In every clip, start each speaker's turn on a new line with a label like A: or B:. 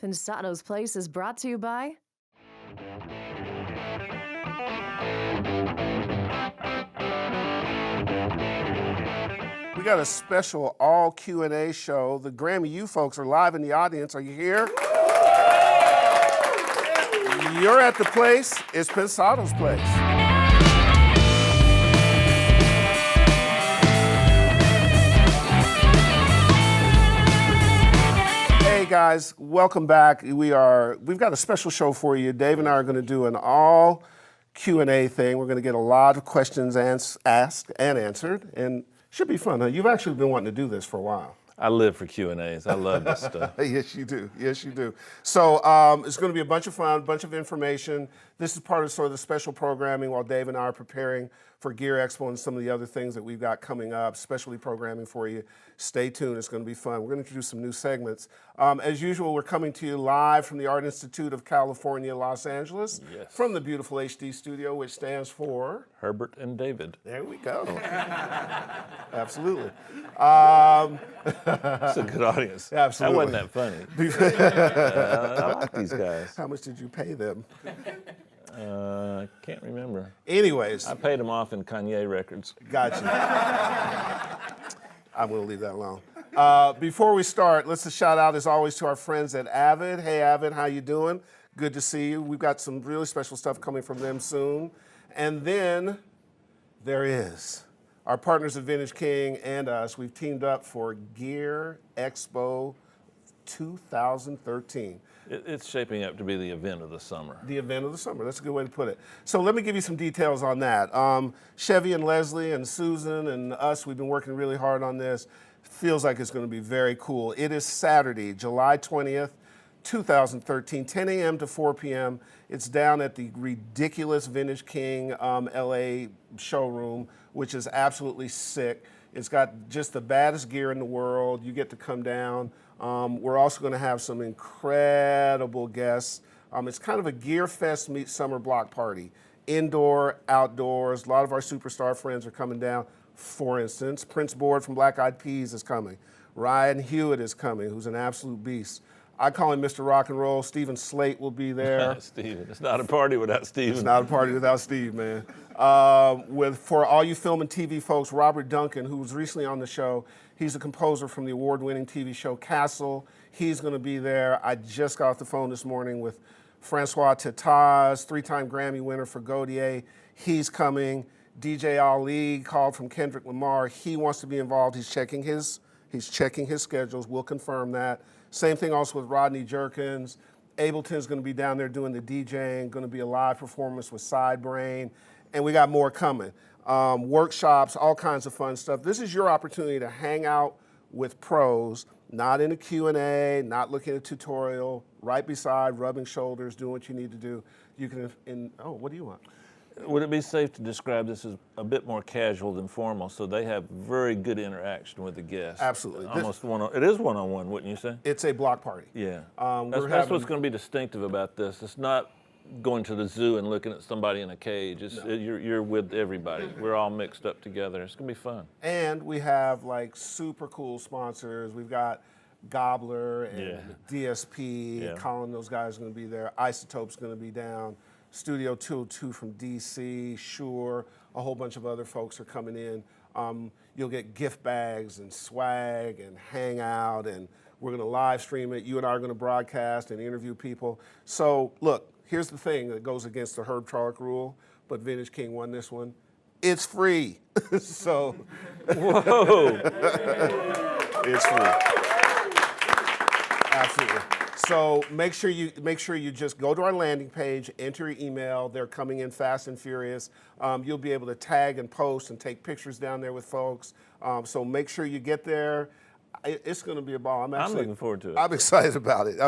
A: Pensado's Place is brought to you by
B: We got a special all Q&A show. The Grammy U folks are live in the audience. Are you here? You're at the place. It's Pensado's Place. Hey guys, welcome back. We've got a special show for you. Dave and I are going to do an all Q&A thing. We're going to get a lot of questions asked and answered, and should be fun. Huh? You've actually been wanting to do this for a while.
C: I live for Q&As. I love this stuff.
B: Yes, you do. Yes, you do. So it's going to be a bunch of fun, a bunch of information. This is part of sort of the special programming while Dave and I are preparing for Gear Expo and some of the other things that we've got coming up, specialty programming for you. Stay tuned. It's going to be fun. We're going to introduce some new segments. As usual, we're coming to you live from the Art Institute of California, Los Angeles, from the beautiful HD studio, which stands for
C: Herbert and David.
B: There we go. Absolutely.
C: It's a good audience.
B: Absolutely.
C: That wasn't that funny. I like these guys.
B: How much did you pay them?
C: I can't remember.
B: Anyways.
C: I paid them off in Kanye records.
B: Gotcha. I'm going to leave that alone. Before we start, let's just shout out, as always, to our friends at Avid. Hey, Avid, how you doing? Good to see you. We've got some really special stuff coming from them soon. And then there is our partners at Vintage King and us. We've teamed up for Gear Expo 2013.
C: It's shaping up to be the event of the summer.
B: The event of the summer. That's a good way to put it. So let me give you some details on that. Chevy and Leslie and Susan and us, we've been working really hard on this. Feels like it's going to be very cool. It is Saturday, July 20th, 2013, 10 a.m. to 4 p.m. It's down at the ridiculous Vintage King LA showroom, which is absolutely sick. It's got just the baddest gear in the world. You get to come down. We're also going to have some incredible guests. It's kind of a Gear Fest meets summer block party. Indoor, outdoors. A lot of our superstar friends are coming down. For instance, Prince Board from Black Eyed Peas is coming. Ryan Hewitt is coming, who's an absolute beast. I call him Mr. Rock and Roll. Stephen Slate will be there.
C: Steven. It's not a party without Steven.
B: It's not a party without Steve, man. For all you film and TV folks, Robert Duncan, who was recently on the show, he's a composer from the award-winning TV show Castle. He's going to be there. I just got off the phone this morning with Francois Tetaz, three-time Grammy winner for Gaudier. He's coming. DJ Ali called from Kendrick Lamar. He wants to be involved. He's checking his schedules. We'll confirm that. Same thing also with Rodney Jerkins. Ableton's going to be down there doing the DJing, going to be a live performance with Sidebrain, and we got more coming. Workshops, all kinds of fun stuff. This is your opportunity to hang out with pros, not in a Q&A, not looking at a tutorial, right beside, rubbing shoulders, doing what you need to do. You can, what do you want?
C: Would it be safe to describe this as a bit more casual than formal, so they have very good interaction with the guests?
B: Absolutely.
C: It is one-on-one, wouldn't you say?
B: It's a block party.
C: Yeah. That's what's going to be distinctive about this. It's not going to the zoo and looking at somebody in a cage. You're with everybody. We're all mixed up together. It's going to be fun.
B: And we have like super cool sponsors. We've got Gobbler and DSP.
C: Yeah.
B: Colin, those guys are going to be there. Isotope's going to be down. Studio 202 from DC, Shure, a whole bunch of other folks are coming in. You'll get gift bags and swag and hangout, and we're going to live stream it. You and I are going to broadcast and interview people. So look, here's the thing that goes against the Herb Charlock rule, but Vintage King won this one. It's free. So
C: whoa,
B: it's free. Absolutely. So make sure you just go to our landing page, enter your email. They're coming in fast and furious. You'll be able to tag and post and take pictures down there with folks. So make sure you get there. It's going to be a ball. I'm
C: looking forward to it.
B: I'm excited about it.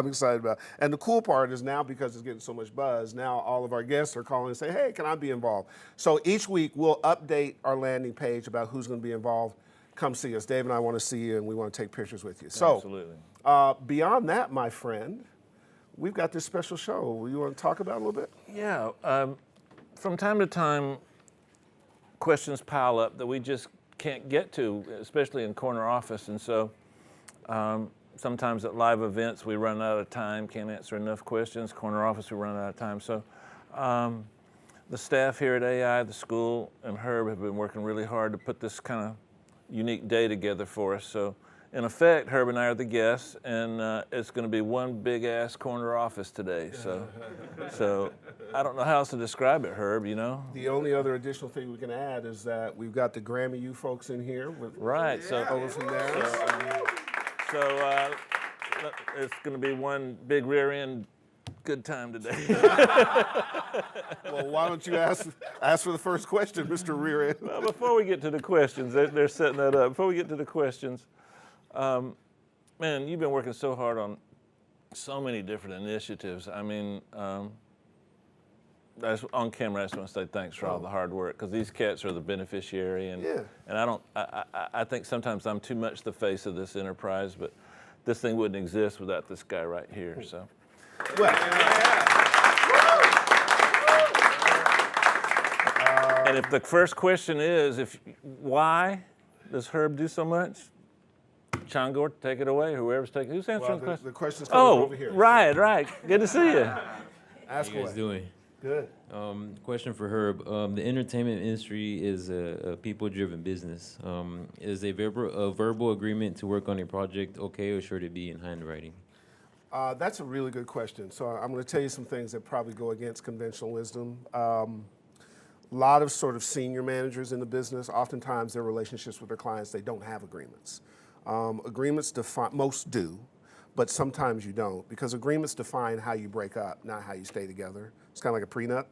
B: And the cool part is now, because it's getting so much buzz, now all of our guests are calling and say, hey, can I be involved? So each week we'll update our landing page about who's going to be involved. Come see us. Dave and I want to see you, and we want to take pictures with you. So,
C: absolutely.
B: Beyond that, my friend, we've got this special show. You want to talk about it a little bit?
C: Yeah. From time to time, questions pile up that we just can't get to, especially in corner office. And so sometimes at live events we run out of time, can't answer enough questions. Corner office, we run out of time. So the staff here at AI, the school, and Herb have been working really hard to put this kind of unique day together for us. So in effect, Herb and I are the guests, and it's going to be one big-ass corner office today. So I don't know how else to describe it, Herb, you know?
B: The only other additional thing we can add is that we've got the Grammy U folks in here.
C: Right. So
B: over from there.
C: So it's going to be one big rear end good time today.
B: Well, why don't you ask for the first question, Mr. Rear End?
C: Well, before we get to the questions, they're setting that up. Before we get to the questions, man, you've been working so hard on so many different initiatives. I mean, on camera, I just want to say thanks for all the hard work, because these cats are the beneficiary, and I think sometimes I'm too much the face of this enterprise, but this thing wouldn't exist without this guy right here. So.
B: Well,
C: and if the first question is, why does Herb do so much? Changor, take it away. Whoever's taking, who's answering the question?
B: The question's coming over here.
C: Right. Good to see you.
B: Ask
D: How you guys doing?
B: Good.
D: Question for Herb. The entertainment industry is a people-driven business. Is a verbal agreement to work on a project okay, or should it be in handwriting?
B: That's a really good question. So I'm going to tell you some things that probably go against conventional wisdom. A lot of sort of senior managers in the business, oftentimes their relationships with their clients, they don't have agreements. Agreements define, most do, but sometimes you don't, because agreements define how you break up, not how you stay together. It's kind of like a prenup.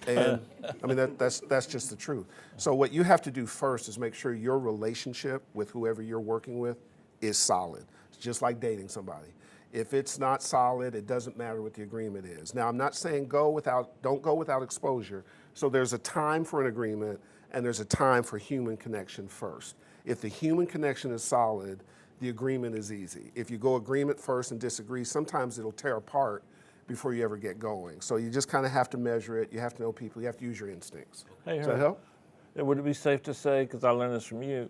B: And I mean, that's just the truth. So what you have to do first is make sure your relationship with whoever you're working with is solid. It's just like dating somebody. If it's not solid, it doesn't matter what the agreement is. Now, I'm not saying don't go without exposure. So there's a time for an agreement, and there's a time for human connection first. If the human connection is solid, the agreement is easy. If you go agreement first and disagree, sometimes it'll tear apart before you ever get going. So you just kind of have to measure it. You have to know people. You have to use your instincts.
C: Hey,
B: Does that help?
C: Would it be safe to say, because I learned this from you,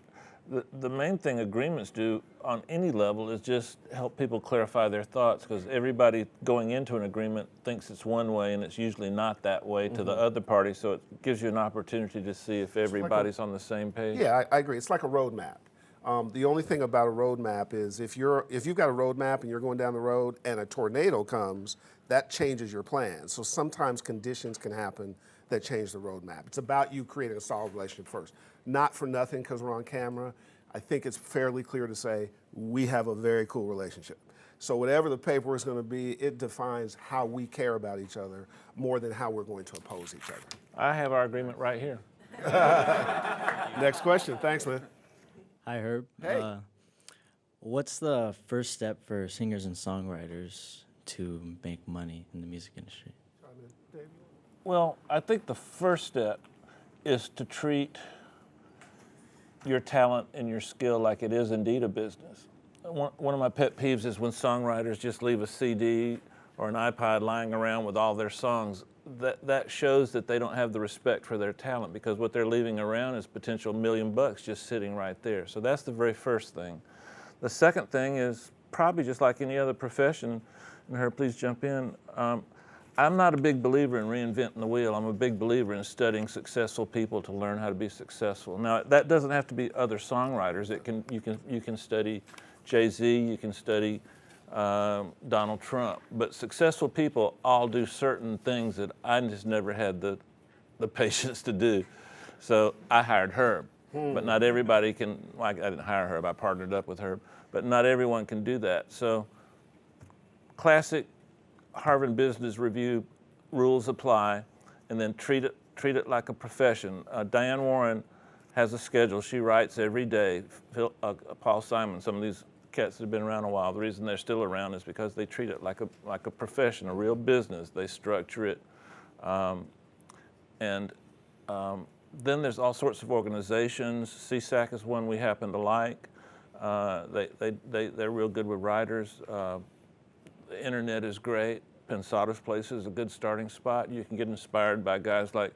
C: the main thing agreements do on any level is just help people clarify their thoughts, because everybody going into an agreement thinks it's one way, and it's usually not that way to the other party. So it gives you an opportunity to see if everybody's on the same page.
B: Yeah, I agree. It's like a roadmap. The only thing about a roadmap is if you've got a roadmap and you're going down the road and a tornado comes, that changes your plan. So sometimes conditions can happen that change the roadmap. It's about you creating a solid relationship first. Not for nothing, because we're on camera, I think it's fairly clear to say we have a very cool relationship. So whatever the paper is going to be, it defines how we care about each other more than how we're going to oppose each other.
C: I have our agreement right here.
B: Next question. Thanks, man.
E: Hi, Herb.
B: Hey.
E: What's the first step for singers and songwriters to make money in the music industry?
C: Well, I think the first step is to treat your talent and your skill like it is indeed a business. One of my pet peeves is when songwriters just leave a CD or an iPod lying around with all their songs. That shows that they don't have the respect for their talent, because what they're leaving around is potential $1 million just sitting right there. So that's the very first thing. The second thing is probably just like any other profession, and Herb, please jump in. I'm not a big believer in reinventing the wheel. I'm a big believer in studying successful people to learn how to be successful. Now, that doesn't have to be other songwriters. You can study Jay-Z, you can study Donald Trump, but successful people all do certain things that I just never had the patience to do. So I hired Herb, but not everybody can. Well, I didn't hire Herb, I partnered up with Herb, but not everyone can do that. So classic Harvard Business Review rules apply, and then treat it like a profession. Diane Warren has a schedule. She writes every day. Paul Simon, some of these cats that have been around a while, the reason they're still around is because they treat it like a profession, a real business. They structure it. Then there's all sorts of organizations. CSAC is one we happen to like. They're real good with writers. The internet is great. Pensado's place is a good starting spot. You can get inspired by guys like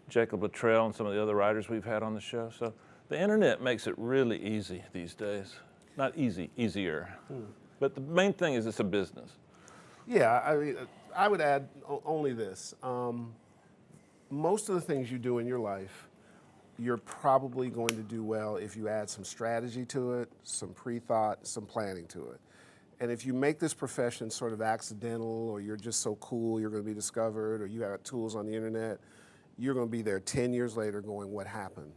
C: Jacob Luttrell and some of the other writers we've had on the show. So the internet makes it really easy these days. not easy, easier. But the main thing is it's a business.
B: Yeah, I mean, I would add only this. Most of the things you do in your life, you're probably going to do well if you add some strategy to it, some pre-thought, some planning to it. And if you make this profession sort of accidental, or you're just so cool you're going to be discovered, or you got tools on the internet, you're going to be there 10 years later going, what happened?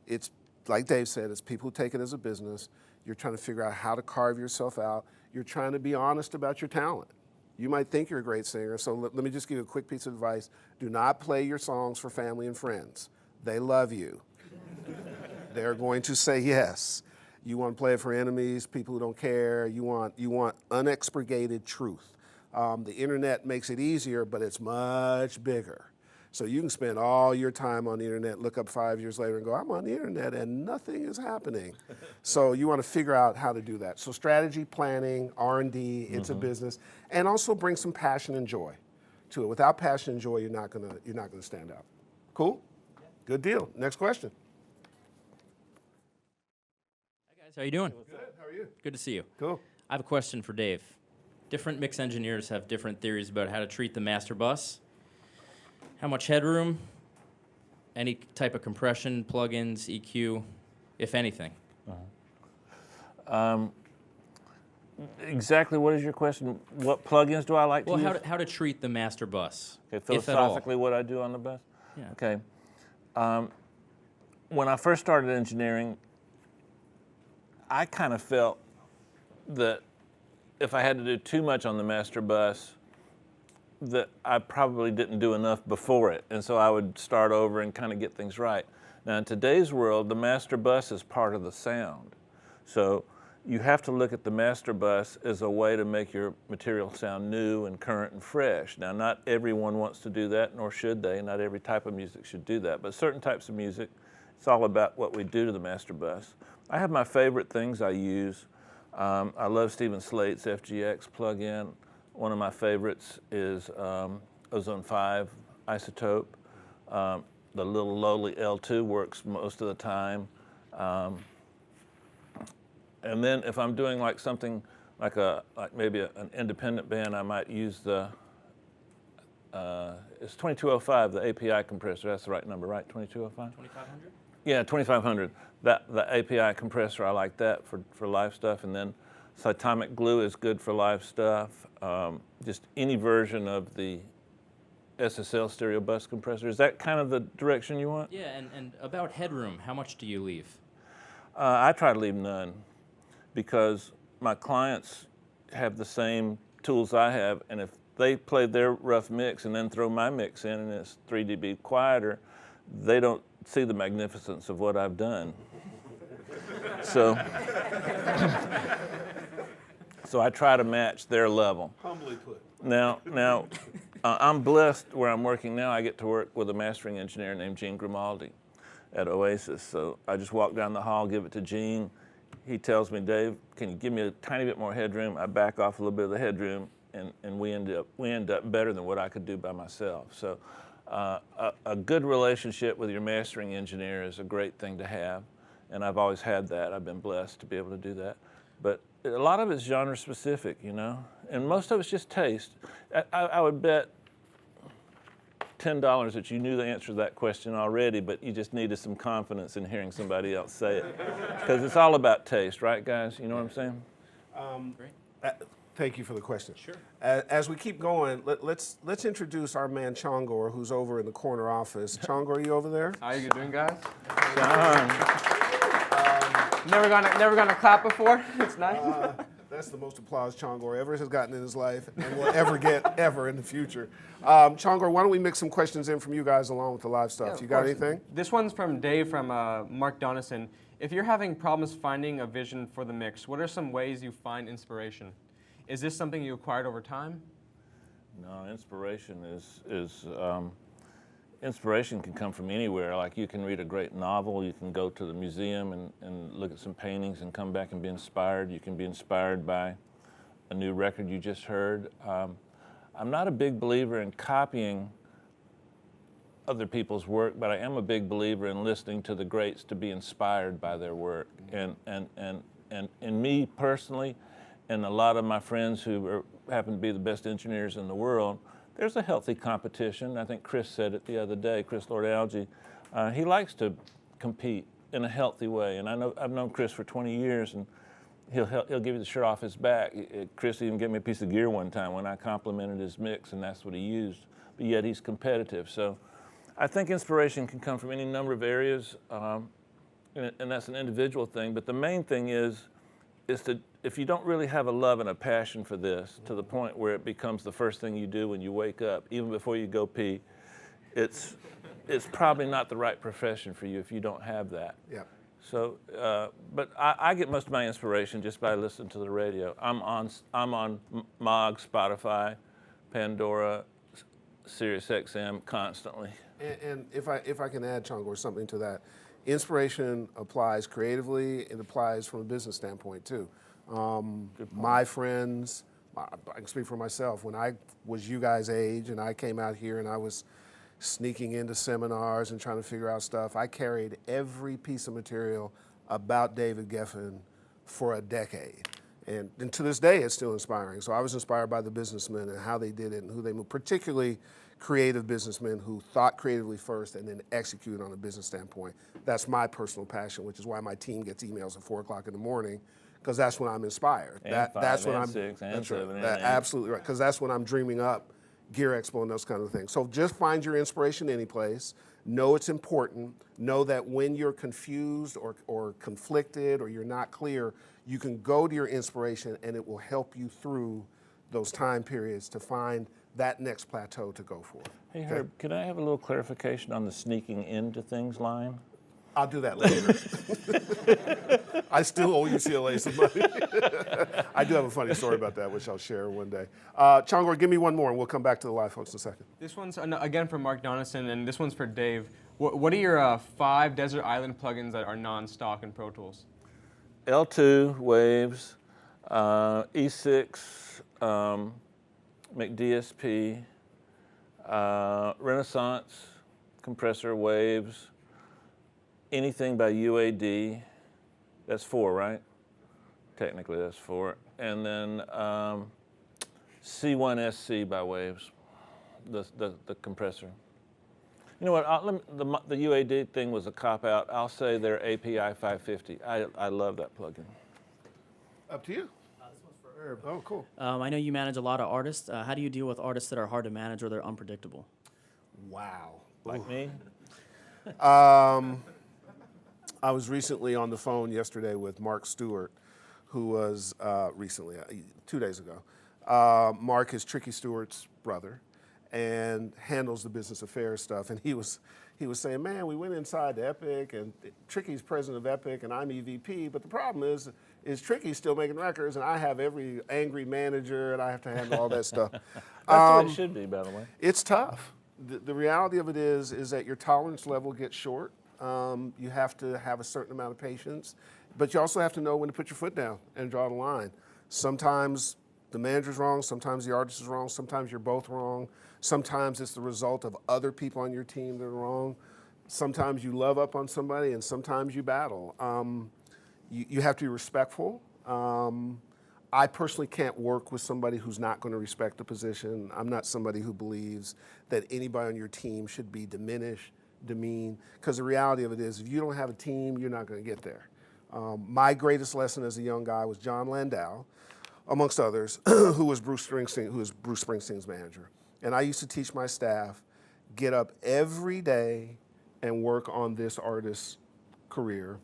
B: It's like Dave said, it's people who take it as a business. You're trying to figure out how to carve yourself out. You're trying to be honest about your talent. You might think you're a great singer, so let me just give you a quick piece of advice. Do not play your songs for family and friends. They love you. They're going to say yes. You want to play it for enemies, people who don't care. You want unexpurgated truth. The internet makes it easier, but it's much bigger. So you can spend all your time on the internet, look up 5 years later and go, I'm on the internet and nothing is happening. So you want to figure out how to do that. So strategy, planning, R&D, it's a business, and also bring some passion and joy to it. Without passion and joy, you're not gonna stand out. Cool? Good deal. Next question.
F: Hi guys, how you doing?
B: Good. How are you?
F: Good to see you.
B: Cool.
F: I have a question for Dave. Different mix engineers have different theories about how to treat the master bus. How much headroom, any type of compression, plugins, EQ, if anything.
C: Exactly what is your question? What plugins do I like
F: Well,
C: to use?
F: how to treat the master bus,
C: Okay,
F: if at all.
C: philosophically what I do on the bus?
F: Yeah.
C: Okay. When I first started engineering, I kind of felt that if I had to do too much on the master bus, that I probably didn't do enough before it, and so I would start over and kind of get things right. Now in today's world, the master bus is part of the sound. So you have to look at the master bus as a way to make your material sound new and current and fresh. Now not everyone wants to do that, nor should they. Not every type of music should do that, but certain types of music, it's all about what we do to the master bus. I have my favorite things I use. I love Stephen Slate's FGX plugin. One of my favorites is Ozone 5 Isotope. The little lowly L2 works most of the time. And then if I'm doing like something like maybe an independent band, I might use the, it's 2205, the API compressor. That's the right number, right? 2205?
F: 2500?
C: Yeah, 2500. The API compressor, I like that for live stuff. And then Cytomic Glue is good for live stuff. Just any version of the SSL stereo bus compressor. Is that kind of the direction you want?
F: Yeah, and about headroom, how much do you leave?
C: I try to leave none because my clients have the same tools I have, and if they play their rough mix and then throw my mix in and it's 3 dB quieter, they don't see the magnificence of what I've done. So I try to match their level.
B: Humbly put.
C: Now, I'm blessed where I'm working now. I get to work with a mastering engineer named Gene Grimaldi at Oasis. So I just walk down the hall, give it to Gene. He tells me, Dave, can you give me a tiny bit more headroom? I back off a little bit of the headroom, and we end up better than what I could do by myself. So a good relationship with your mastering engineer is a great thing to have, and I've always had that. I've been blessed to be able to do that. But a lot of it's genre specific, you know, and most of it's just taste. I would bet $10 that you knew the answer to that question already, but you just needed some confidence in hearing somebody else say it. Because it's all about taste, right, guys? You know what I'm saying?
F: Great.
B: Thank you for the question.
F: Sure.
B: As we keep going, let's introduce our man Chongor, who's over in the corner office. Chongor, are you over there?
G: How you doing, guys?
C: John.
G: Never gonna clap before. It's nice.
B: That's the most applause Chongor ever has gotten in his life and will ever get ever in the future. Chongor, why don't we mix some questions in from you guys along with the live stuff?
G: Yeah,
B: You got
G: of course.
B: anything?
G: This one's from Dave from Mark Donison. If you're having problems finding a vision for the mix, what are some ways you find inspiration? Is this something you acquired over time?
C: No, inspiration inspiration can come from anywhere. Like you can read a great novel, you can go to the museum and look at some paintings and come back and be inspired. You can be inspired by a new record you just heard. I'm not a big believer in copying other people's work, but I am a big believer in listening to the greats to be inspired by their work. And And me personally, and a lot of my friends who happen to be the best engineers in the world, there's a healthy competition. I think Chris said it the other day, Chris Lord-Alge. He likes to compete in a healthy way. And I've known Chris for 20 years, and he'll give you the shirt off his back. Chris even gave me a piece of gear one time when I complimented his mix, and that's what he used. But yet he's competitive. So I think inspiration can come from any number of areas, and that's an individual thing. But the main thing is to, if you don't really have a love and a passion for this to the point where it becomes the first thing you do when you wake up, even before you go pee, it's probably not the right profession for you if you don't have that.
B: Yeah.
C: So, but I get most of my inspiration just by listening to the radio. I'm on Mog, Spotify, Pandora, Sirius XM constantly.
B: And if I can add, Chongor, something to that, inspiration applies creatively. It applies from a business standpoint too. My friends, I can speak for myself. When I was you guys' age and I came out here and I was sneaking into seminars and trying to figure out stuff, I carried every piece of material about David Geffen for a decade. And to this day, it's still inspiring. So I was inspired by the businessmen and how they did it and who they moved, particularly creative businessmen who thought creatively first and then executed on a business standpoint. That's my personal passion, which is why my team gets emails at 4 o'clock in the morning, because that's when I'm inspired.
C: And
B: That's when
C: and
B: I'm
C: 6 and
B: that's right.
C: 7 and 8.
B: Absolutely right, because that's when I'm dreaming up Gear Expo and those kind of things. So just find your inspiration any place. Know it's important. Know that when you're confused or conflicted or you're not clear, you can go to your inspiration and it will help you through those time periods to find that next plateau to go for.
C: Hey Herb, can I have a little clarification on the sneaking into things line?
B: I'll do that later. I still owe UCLA some money. I do have a funny story about that, which I'll share one day. Chongor, give me one more, and we'll come back to the live folks in a second.
G: This one's, again, from Mark Donison, and this one's for Dave. What are your 5 Desert Island plugins that are non-stock in Pro Tools?
C: L2 Waves, E6, McDSP, Renaissance compressor Waves, anything by UAD. That's 4, right? Technically, that's 4. And then C1SC by Waves, the compressor. You know what? The UAD thing was a cop-out. I'll say their API 550. I love that plugin.
B: Up to you.
E: This one's for Herb.
B: Oh, cool.
E: I know you manage a lot of artists. How do you deal with artists that are hard to manage or they're unpredictable?
B: Wow.
C: Like me?
B: I was recently on the phone yesterday with Mark Stewart, who was recently, 2 days ago. Mark is Tricky Stewart's brother and handles the business affairs stuff. And he was saying, man, we went inside to Epic, and Tricky's president of Epic, and I'm EVP. But the problem is Tricky's still making records, and I have every angry manager, and I have to handle all that stuff.
C: That's what it should be, by the way.
B: It's tough. The reality of it is that your tolerance level gets short. You have to have a certain amount of patience, but you also have to know when to put your foot down and draw the line. Sometimes the manager's wrong, sometimes the artist is wrong, sometimes you're both wrong, sometimes it's the result of other people on your team that are wrong. Sometimes you love up on somebody and sometimes you battle. You have to be respectful. I personally can't work with somebody who's not going to respect the position. I'm not somebody who believes that anybody on your team should be diminished, demeaned, because the reality of it is if you don't have a team, you're not going to get there. My greatest lesson as a young guy was John Landau, amongst others, who was Bruce Springsteen's manager. And I used to teach my staff, get up every day and work on this artist's career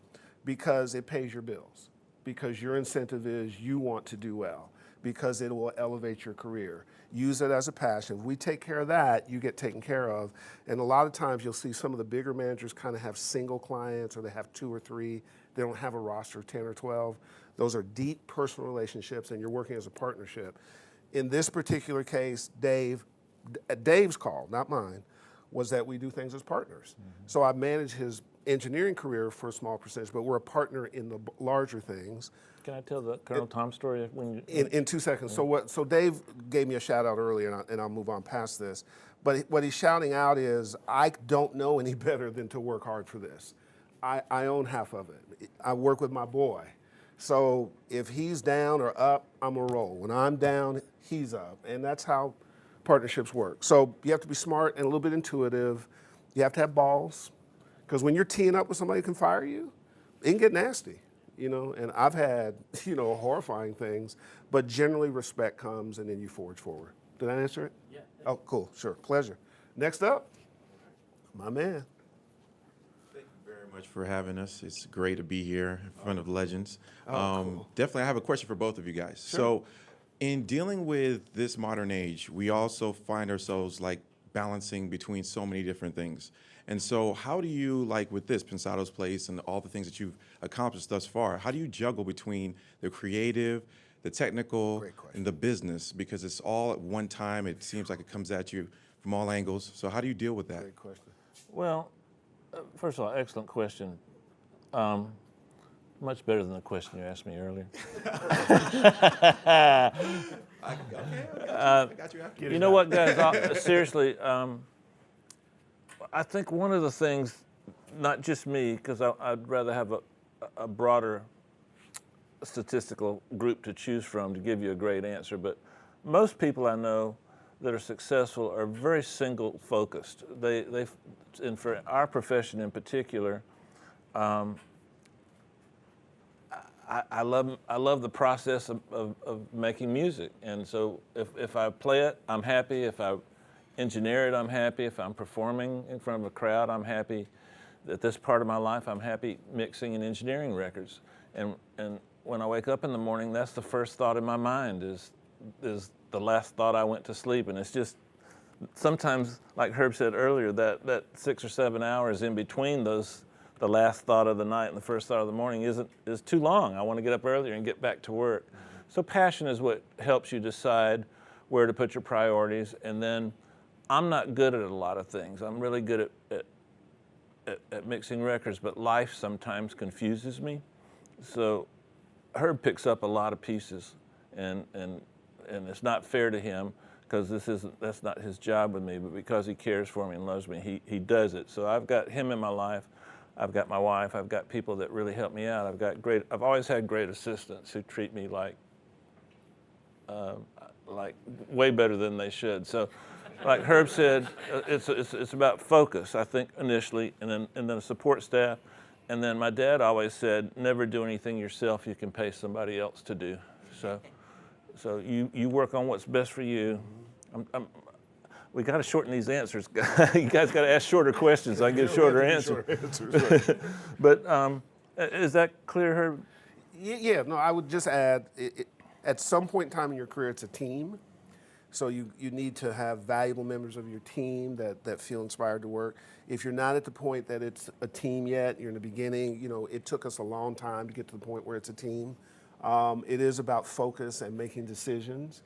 B: because it pays your bills, because your incentive is you want to do well, because it will elevate your career. Use it as a passion. If we take care of that, you get taken care of. And a lot of times you'll see some of the bigger managers kind of have single clients, or they have 2 or 3. They don't have a roster of 10 or 12. Those are deep personal relationships, and you're working as a partnership. In this particular case, Dave's call, not mine, was that we do things as partners. Mm-hmm. So I manage his engineering career for a small percentage, but we're a partner in the larger things.
C: Can I tell the Colonel Tom story?
B: In 2 seconds.
C: Yeah.
B: So Dave gave me a shout out earlier, and I'll move on past this. But what he's shouting out is, I don't know any better than to work hard for this. I own half of it. I work with my boy. So if he's down or up, I'm gonna roll. When I'm down, he's up. And that's how partnerships work. So you have to be smart and a little bit intuitive. You have to have balls. Because when you're teeing up with somebody who can fire you, it can get nasty, and I've had, horrifying things, but generally respect comes and then you forge forward. Did I answer it?
F: Yeah.
B: Oh, cool, sure, pleasure. Next up, my man.
H: Thank you very much for having us. It's great to be here in front of legends.
B: Cool.
H: Definitely, I have a question for both of you guys. So, in dealing with this modern age, we also find ourselves like balancing between so many different things. And so, how do you, like with this Pensado's Place and all the things that you've accomplished thus far, how do you juggle between the creative, the technical, and the business? Because it's all at one time. It seems like it comes at you from all angles. So, how do you deal with that?
B: Great question.
C: Well, first of all, excellent question. Much better than the question you asked me earlier.
H: I got you.
C: You know what, guys? Seriously, I think one of the things, not just me, because I'd rather have a broader statistical group to choose from to give you a great answer, but most people I know that are successful are very single focused. And for our profession in particular, I love the process of making music, and so if I play it, I'm happy. If I engineer it, I'm happy. If I'm performing in front of a crowd, I'm happy. At this part of my life, I'm happy mixing and engineering records. And when I wake up in the morning, that's the first thought in my mind is the last thought I went to sleep. And it's just sometimes, like Herb said earlier, that 6 or 7 hours in between those, the last thought of the night and the first thought of the morning is too long. I want to get up earlier and get back to work. So passion is what helps you decide where to put your priorities. And then I'm not good at a lot of things. I'm really good at mixing records, but life sometimes confuses me. So Herb picks up a lot of pieces, and it's not fair to him because that's not his job with me, but because he cares for me and loves me, he does it. So I've got him in my life. I've got my wife. I've got people that really help me out. I've always had great assistants who treat me like way better than they should. So, like Herb said, it's about focus, I think, initially, and then a support staff. And then my dad always said, never do anything yourself you can pay somebody else to do. So you work on what's best for you. We got to shorten these answers. You guys got to ask shorter questions. So I can give shorter answers. But is that clear, Herb?
B: Yeah, no, I would just add, at some point in time in your career, it's a team. So you need to have valuable members of your team that feel inspired to work. If you're not at the point that it's a team yet, you're in the beginning, it took us a long time to get to the point where it's a team. It is about focus and making decisions.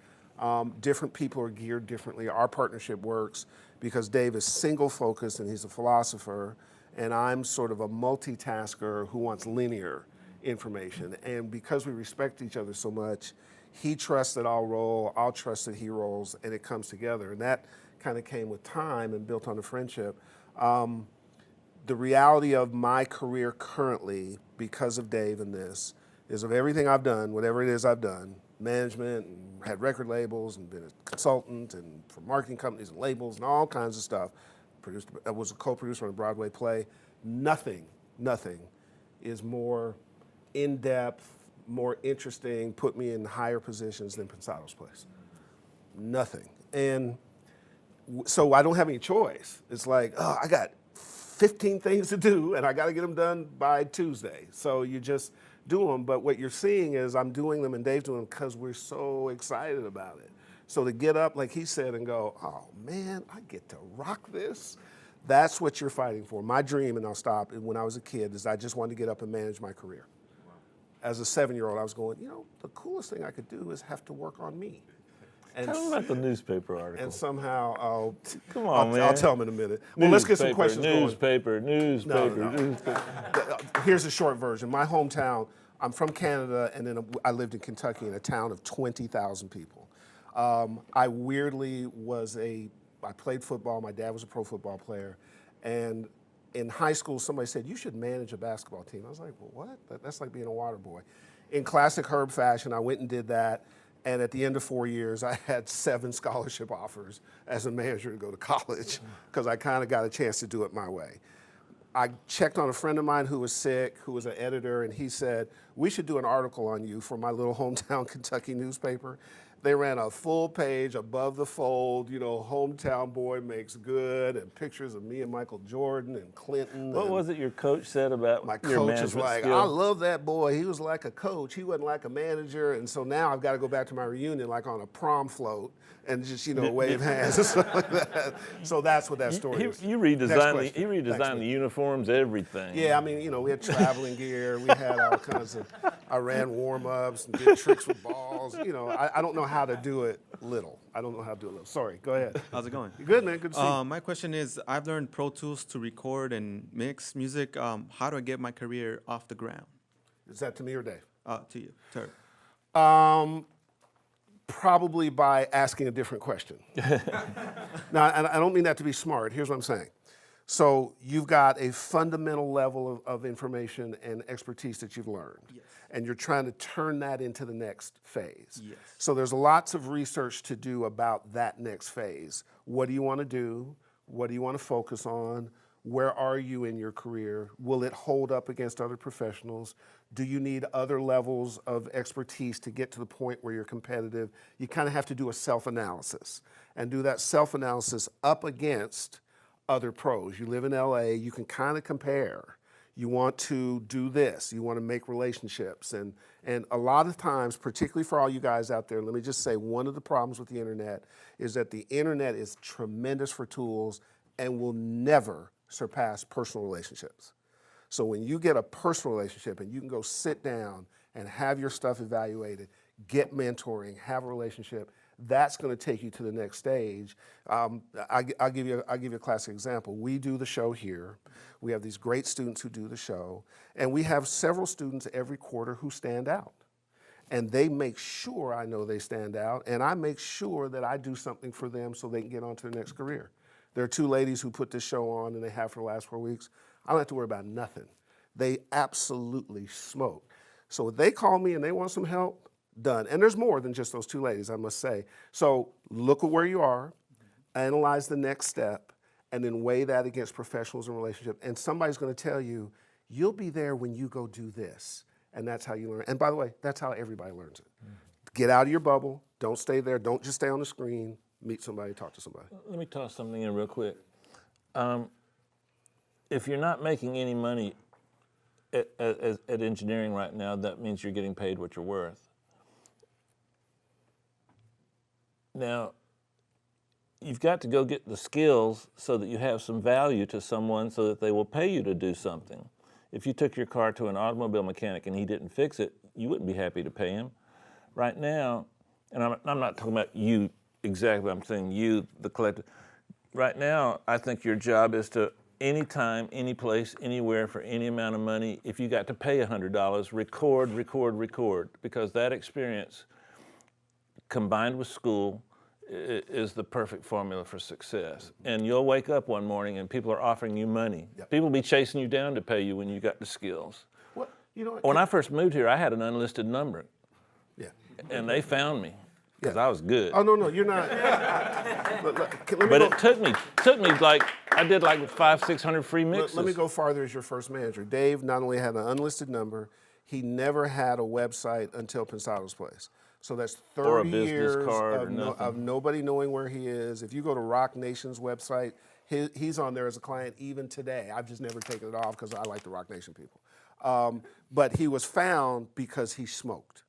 B: Different people are geared differently. Our partnership works because Dave is single focused and he's a philosopher, and I'm sort of a multitasker who wants linear information. And because we respect each other so much, he trusts that I'll roll, I'll trust that he rolls, and it comes together. And that kind of came with time and built on a friendship. The reality of my career currently, because of Dave and this, is of everything I've done, whatever it is I've done, management, and had record labels, and been a consultant, and for marketing companies and labels, and all kinds of stuff. I was a co-producer on a Broadway play. Nothing is more in-depth, more interesting, put me in higher positions than Pensado's Place. Nothing. And so I don't have any choice. It's like, oh, I got 15 things to do and I got to get them done by Tuesday. So you just do them. But what you're seeing is I'm doing them and Dave's doing them because we're so excited about it. So to get up, like he said, and go, oh man, I get to rock this. That's what you're fighting for. My dream, and I'll stop, when I was a kid, is I just wanted to get up and manage my career. As a 7-year-old, I was going, the coolest thing I could do is have to work on me. And
C: Tell them about the newspaper article.
B: And somehow,
C: Come on, man.
B: I'll tell them in a minute. Well, let's get some questions going.
C: Newspaper.
B: Here's the short version. My hometown, I'm from Canada, and then I lived in Kentucky in a town of 20,000 people. I weirdly I played football. My dad was a pro football player. And in high school, somebody said, you should manage a basketball team. I was like, well, what? That's like being a water boy. in classic Herb fashion, I went and did that. And at the end of 4 years, I had 7 scholarship offers as a manager to go to college because I kind of got a chance to do it my way. I checked on a friend of mine who was sick, who was an editor, and he said, we should do an article on you for my little hometown Kentucky newspaper. They ran a full page above the fold, you know, hometown boy makes good, and pictures of me and Michael Jordan and Clinton.
C: What was it your coach said about
B: My
C: your
B: coach
C: management
B: is like,
C: skill?
B: I love that boy. He was like a coach. He wasn't like a manager. And so now I've got to go back to my reunion like on a prom float and just, you know, wave hands and stuff like that. So that's what that story is.
C: You
B: Next
C: redesigned
B: question. Thanks,
C: the uniforms, everything.
B: Yeah, I mean, you know, we had traveling gear. We had all kinds of, I ran warm-ups and did tricks with balls. You know, I don't know how to do it little. I don't know how to do it little. Sorry, go ahead.
I: How's it going?
B: Good, man. Good to see you.
I: My question is, I've learned Pro Tools to record and mix music. How do I get my career off the ground?
B: Is that to me or Dave?
I: To you, Turb.
B: Probably by asking a different question. Now, and I don't mean that to be smart. Here's what I'm saying. So you've got a fundamental level of information and expertise that you've learned.
I: Yes.
B: And you're trying to turn that into the next phase.
I: Yes.
B: So there's lots of research to do about that next phase. What do you want to do? What do you want to focus on? Where are you in your career? Will it hold up against other professionals? Do you need other levels of expertise to get to the point where you're competitive? You kind of have to do a self-analysis and do that self-analysis up against other pros. You live in LA, you can kind of compare. You want to do this, you want to make relationships. And a lot of times, particularly for all you guys out there, let me just say one of the problems with the internet is that the internet is tremendous for tools and will never surpass personal relationships. So when you get a personal relationship and you can go sit down and have your stuff evaluated, get mentoring, have a relationship, that's going to take you to the next stage. I'll give you a classic example. We do the show here. We have these great students who do the show, and we have several students every quarter who stand out. And they make sure I know they stand out, and I make sure that I do something for them so they can get on to their next career. There are 2 ladies who put this show on, and they have for the last 4 weeks. I don't have to worry about nothing. They absolutely smoke. So if they call me and they want some help, done. And there's more than just those 2 ladies, I must say. So look at where you are, analyze the next step, and then weigh that against professionals and relationships. And somebody's going to tell you, you'll be there when you go do this. And that's how you learn. And by the way, that's how everybody learns it. Get out of your bubble. Don't stay there. Don't just stay on the screen. Meet somebody, talk to somebody.
C: Let me toss something in real quick. If you're not making any money at engineering right now, that means you're getting paid what you're worth. Now, you've got to go get the skills so that you have some value to someone so that they will pay you to do something. If you took your car to an automobile mechanic and he didn't fix it, you wouldn't be happy to pay him. Right now, and I'm not talking about you exactly, I'm saying you, the collective. Right now, I think your job is to, anytime, any place, anywhere, for any amount of money, if you got to pay $100, record, because that experience combined with school is the perfect formula for success. And you'll wake up one morning and people are offering you money.
B: Yep.
C: People will be chasing you down to pay you when you got the skills.
B: What? You know what?
C: When I first moved here, I had an unlisted number,
B: Yeah.
C: and they found me because
B: Yeah.
C: I was good.
B: Oh, no, you're not.
C: But it took me like, I did like 500-600 free mixes.
B: Let me go farther as your first manager. Dave not only had an unlisted number, he never had a website until Pensado's place. So that's 30
C: Or a business
B: years
C: card or
B: of,
C: nothing.
B: of nobody knowing where he is. If you go to Rock Nation's website, he's on there as a client even today. I've just never taken it off because I like the Rock Nation people. But he was found because he smoked.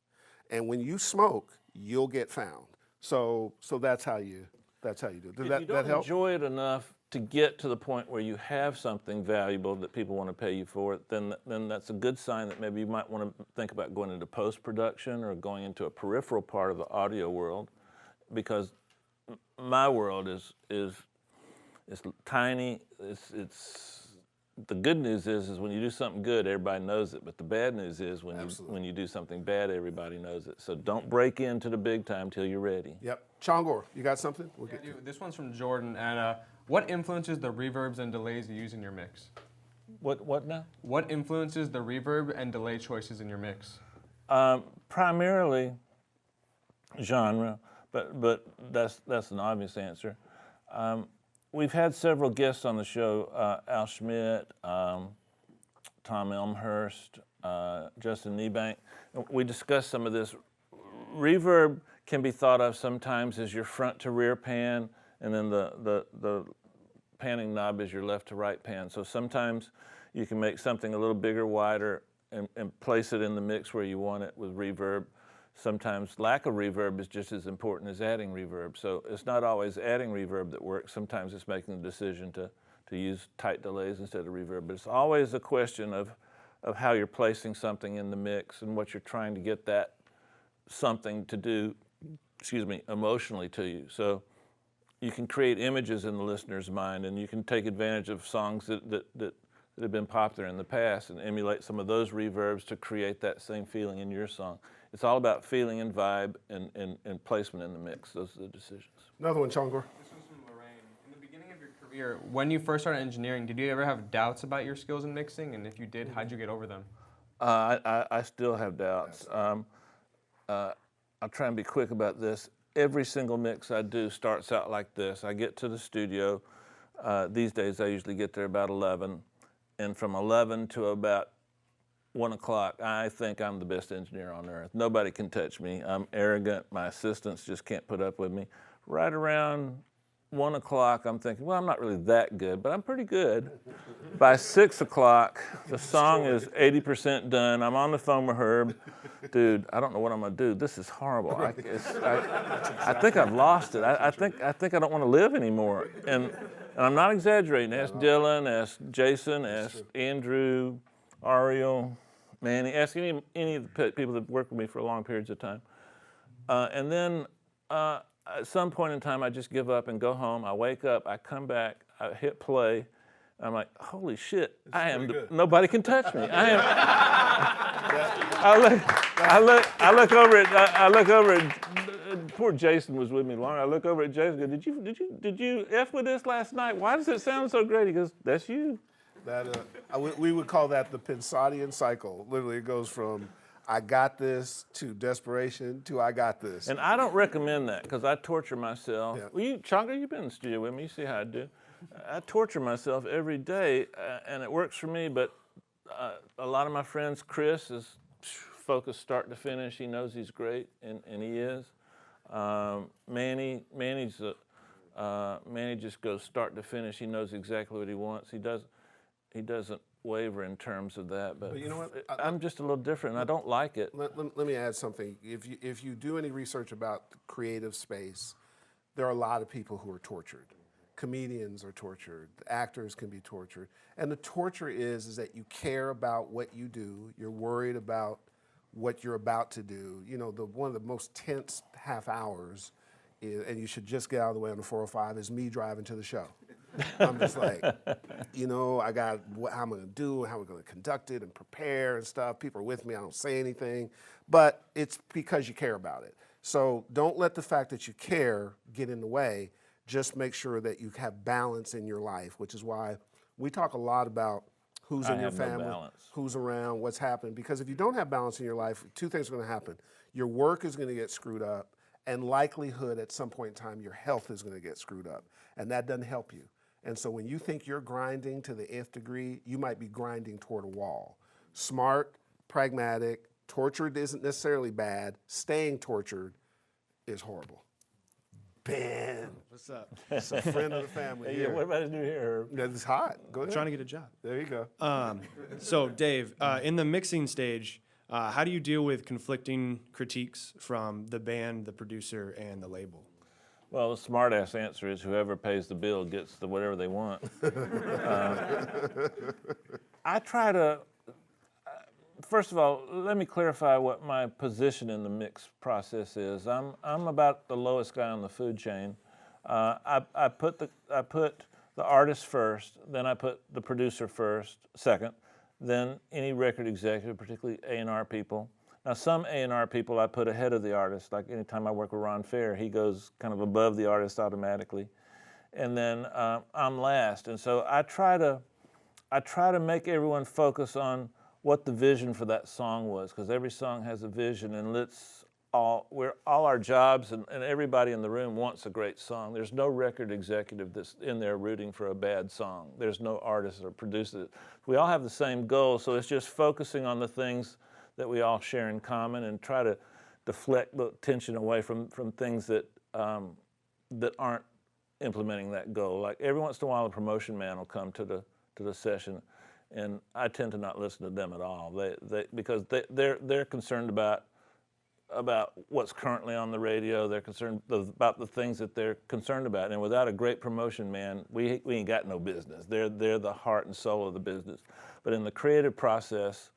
B: And when you smoke, you'll get found. So that's how you do it. Does
C: If
B: that
C: you don't
B: help?
C: enjoy it enough to get to the point where you have something valuable that people want to pay you for, then that's a good sign that maybe you might want to think about going into post-production or going into a peripheral part of the audio world, because my world is tiny. It's the good news is when you do something good, everybody knows it. But the bad news is when you do something bad, everybody knows it. So don't break into the big time till you're ready.
B: Yep. Chongor, you got something? We'll
G: Yeah,
B: get to it.
G: this one's from Jordan. And what influences the reverbs and delays you use in your mix?
C: What now?
G: What influences the reverb and delay choices in your mix?
C: Primarily genre, but that's an obvious answer. We've had several guests on the show: Al Schmidt, Tom Elmhurst, Justin Niebank. We discussed some of this. Reverb can be thought of sometimes as your front to rear pan, and then the panning knob is your left to right pan. So sometimes you can make something a little bigger, wider, and place it in the mix where you want it with reverb. Sometimes lack of reverb is just as important as adding reverb. So it's not always adding reverb that works. Sometimes it's making the decision to use tight delays instead of reverb. But it's always a question of how you're placing something in the mix and what you're trying to get that something to do, emotionally to you. So you can create images in the listener's mind, and you can take advantage of songs that have been popular in the past and emulate some of those reverbs to create that same feeling in your song. It's all about feeling and vibe and placement in the mix. Those are the decisions.
B: Another one, Chongor.
G: This one's from Lorraine. In the beginning of your career, when you first started engineering, did you ever have doubts about your skills in mixing? And if you did, how'd you get over them?
C: I still have doubts. I'll try and be quick about this. Every single mix I do starts out like this. I get to the studio. These days I usually get there about 11. And from 11 to about 1 o'clock, I think I'm the best engineer on earth. Nobody can touch me. I'm arrogant. My assistants just can't put up with me. Right around 1 o'clock, I'm thinking, well, I'm not really that good, but I'm pretty good. By 6 o'clock, the song is 80% done. I'm on the phone with Herb. Dude, I don't know what I'm gonna do. This is horrible. I think I've lost it. I think I don't want to live anymore. And I'm not exaggerating. Ask Dylan, ask Jason, ask Andrew, Ariel, Manny. Ask any of the people that worked with me for long periods of time. And then at some point in time, I just give up and go home. I wake up, I come back, I hit play. I'm like, holy shit! Nobody can touch me. I look over at. Poor Jason was with me long. I look over at Jason. And go, did you f with this last night? Why does it sound so great? He goes, that's you.
B: We would call that the Pensadian cycle. Literally, it goes from I got this to desperation to I got this.
C: And I don't recommend that because I torture myself.
B: Yeah.
C: Well, Chonga, you've been in the studio with me. You see how I do. I torture myself every day, and it works for me. But a lot of my friends, Chris is focused start to finish. He knows he's great, and he is. Manny just goes start to finish. He knows exactly what he wants. He doesn't waver in terms of that. But
B: you know what?
C: I'm just a little different. I don't like it.
B: Let me add something. If you do any research about the creative space, there are a lot of people who are tortured. Comedians are tortured. Actors can be tortured. And the torture is that you care about what you do. You're worried about what you're about to do. You know, one of the most tense half hours, and you should just get out of the way on the 405, is me driving to the show. I'm just like, I got how I'm gonna do, how I'm gonna conduct it and prepare and stuff. People are with me, I don't say anything, but it's because you care about it. So don't let the fact that you care get in the way. Just make sure that you have balance in your life, which is why we talk a lot about who's in your family, who's around, what's happening. Because if you don't have balance in your life, two things are gonna happen. Your work is gonna get screwed up, and likelihood at some point in time, your health is gonna get screwed up, and that doesn't help you. And so when you think you're grinding to the nth degree, you might be grinding toward a wall. Smart, pragmatic, tortured isn't necessarily bad. Staying tortured is horrible. Ben.
J: What's up?
B: It's a friend of the family
C: Hey,
B: here.
C: what about his new hair?
B: It's hot. Go ahead.
J: Trying to get a job.
B: There you go.
J: So, Dave, in the mixing stage, how do you deal with conflicting critiques from the band, the producer, and the label?
C: Well, the smart-ass answer is whoever pays the bill gets whatever they want. I try to, first of all, let me clarify what my position in the mix process is. I'm about the lowest guy on the food chain. I put the artist first, then I put the producer second, then any record executive, particularly A&R people. Now, some A&R people I put ahead of the artist. Like anytime I work with Ron Fair, he goes kind of above the artist automatically. And then I'm last. And so I try to make everyone focus on what the vision for that song was, because every song has a vision, and all our jobs and everybody in the room wants a great song. There's no record executive that's in there rooting for a bad song. There's no artist or producer. We all have the same goal, so it's just focusing on the things that we all share in common and try to deflect the attention away from things that aren't implementing that goal. Like every once in a while, a promotion man will come to the session, and I tend to not listen to them at all. Because they're concerned about what's currently on the radio. They're concerned about the things that they're concerned about. And without a great promotion man, we ain't got no business. They're the heart and soul of the business. But in the creative process,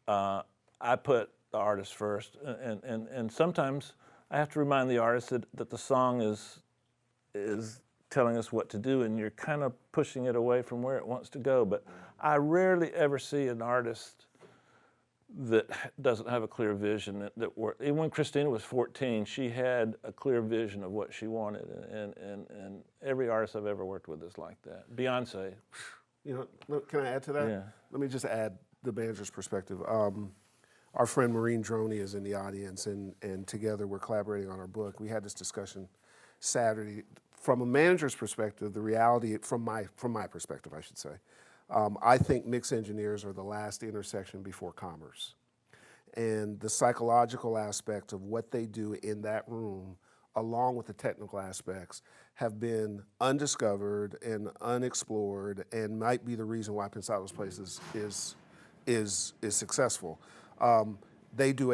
C: I put the artist first, and sometimes I have to remind the artist that the song is telling us what to do, and you're kind of pushing it away from where it wants to go. But I rarely ever see an artist that doesn't have a clear vision. Even when Christina was 14, she had a clear vision of what she wanted, and every artist I've ever worked with is like that. Beyonce.
B: You know, can I add to that?
C: Yeah.
B: Let me just add the manager's perspective. Our friend Maureen Droney is in the audience, and together we're collaborating on our book. We had this discussion Saturday. From a manager's perspective, the reality, from my perspective, I should say, I think mix engineers are the last intersection before commerce. And the psychological aspect of what they do in that room, along with the technical aspects, have been undiscovered and unexplored, and might be the reason why Pensado's Place is successful. They do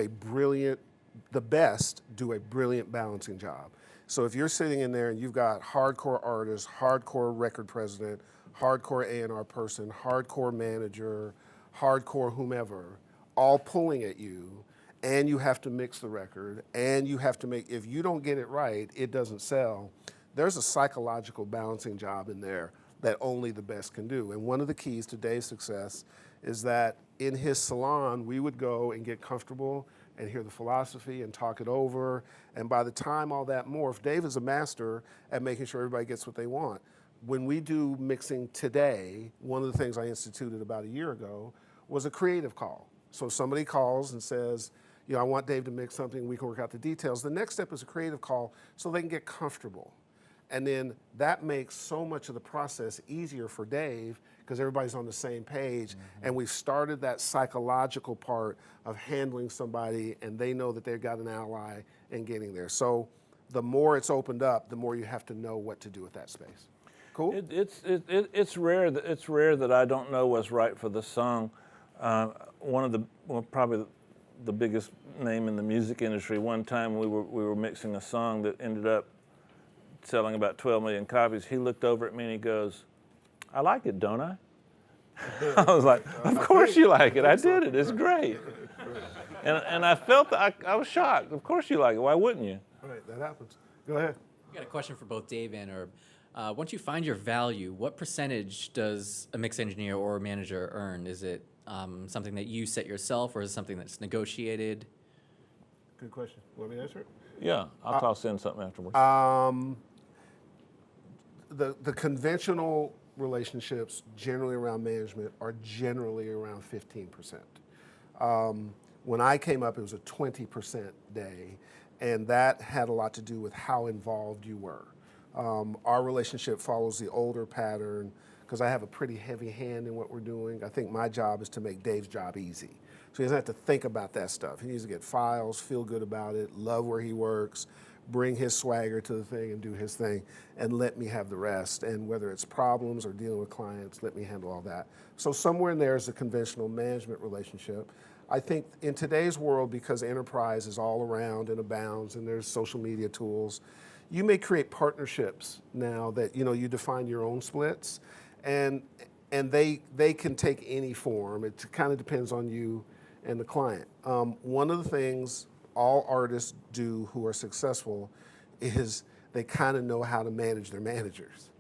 B: the best do a brilliant balancing job. So if you're sitting in there and you've got hardcore artist, hardcore record president, hardcore A&R person, hardcore manager, hardcore whomever, all pulling at you, and you have to mix the record, and you have to if you don't get it right, it doesn't sell. There's a psychological balancing job in there that only the best can do. And one of the keys to Dave's success is that in his salon, we would go and get comfortable and hear the philosophy and talk it over. And by the time all that morphed, Dave is a master at making sure everybody gets what they want. When we do mixing today, one of the things I instituted about a year ago was a creative call. So somebody calls and says, you know, I want Dave to mix something, we can work out the details. The next step is a creative call so they can get comfortable. And then that makes so much of the process easier for Dave because everybody's on the same page. Mm-hmm. And we've started that psychological part of handling somebody and they know that they've got an ally in getting there. So the more it's opened up, the more you have to know what to do with that space. Cool?
C: It's rare that I don't know what's right for the song. Probably the biggest name in the music industry, one time we were mixing a song that ended up selling about 12 million copies. He looked over at me and he goes, I like it, don't I? I was like, of course you like it. I did it. It's great. And I felt that I was shocked. Of course you like it. Why wouldn't you?
B: All right, that happens. Go ahead.
K: I got a question for both Dave and Herb. Once you find your value, what percentage does a mix engineer or a manager earn? Is it something that you set yourself, or is it something that's negotiated?
B: Good question. Want me to answer it?
C: Yeah, I'll toss in something afterwards.
B: The conventional relationships generally around management are generally around 15%. When I came up, it was a 20% day, and that had a lot to do with how involved you were. Our relationship follows the older pattern because I have a pretty heavy hand in what we're doing. I think my job is to make Dave's job easy. So he doesn't have to think about that stuff. He needs to get files, feel good about it, love where he works, bring his swagger to the thing and do his thing, and let me have the rest. And whether it's problems or dealing with clients, let me handle all that. So somewhere in there is a conventional management relationship. I think in today's world, because enterprise is all around and abounds and there's social media tools, you may create partnerships now that, you know, you define your own splits, and they can take any form. It kind of depends on you and the client. One of the things all artists do who are successful is they kind of know how to manage their managers.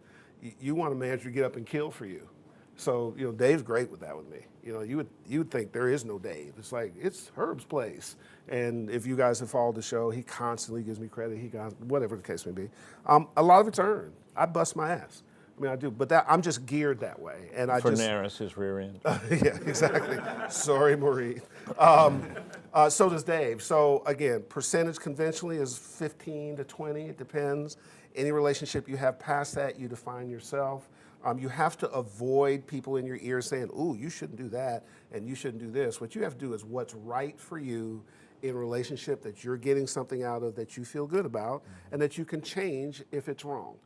B: You want a manager to get up and kill for you. So, you know, Dave's great with that with me. You know, you would think there is no Dave. It's like, it's Herb's place. And if you guys have followed the show, he constantly gives me credit. Whatever the case may be. A lot of it's earned. I bust my ass. I mean, I do, but I'm just geared that way, and I
C: For
B: just
C: Naris, his rear end.
B: yeah, exactly. Sorry, Marie. So does Dave. So again, percentage conventionally is 15 to 20. It depends. Any relationship you have past that, you define yourself. You have to avoid people in your ear saying, "Ooh, you shouldn't do that," and "You shouldn't do this." What you have to do is what's right for you in a relationship that you're getting something out of that you feel good about, and that you can change if it's wrong.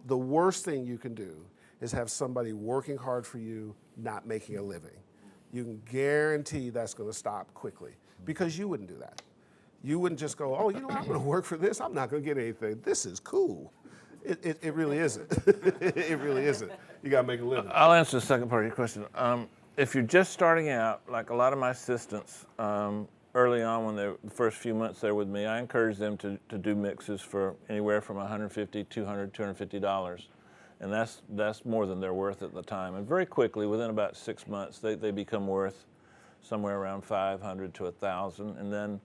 B: The worst thing you can do is have somebody working hard for you, not making a living. You can guarantee that's going to stop quickly because you wouldn't do that. You wouldn't just go, "Oh, you know, I'm going to work for this. I'm not going to get anything. This is cool." It really isn't. It really isn't. You got to make a living.
C: I'll answer the second part of your question. If you're just starting out, like a lot of my assistants, early on when the first few months they're with me, I encourage them to do mixes for anywhere from $150, $200, $250. And that's more than they're worth at the time. And very quickly, within about 6 months, they become worth somewhere around $500 to $1,000. And then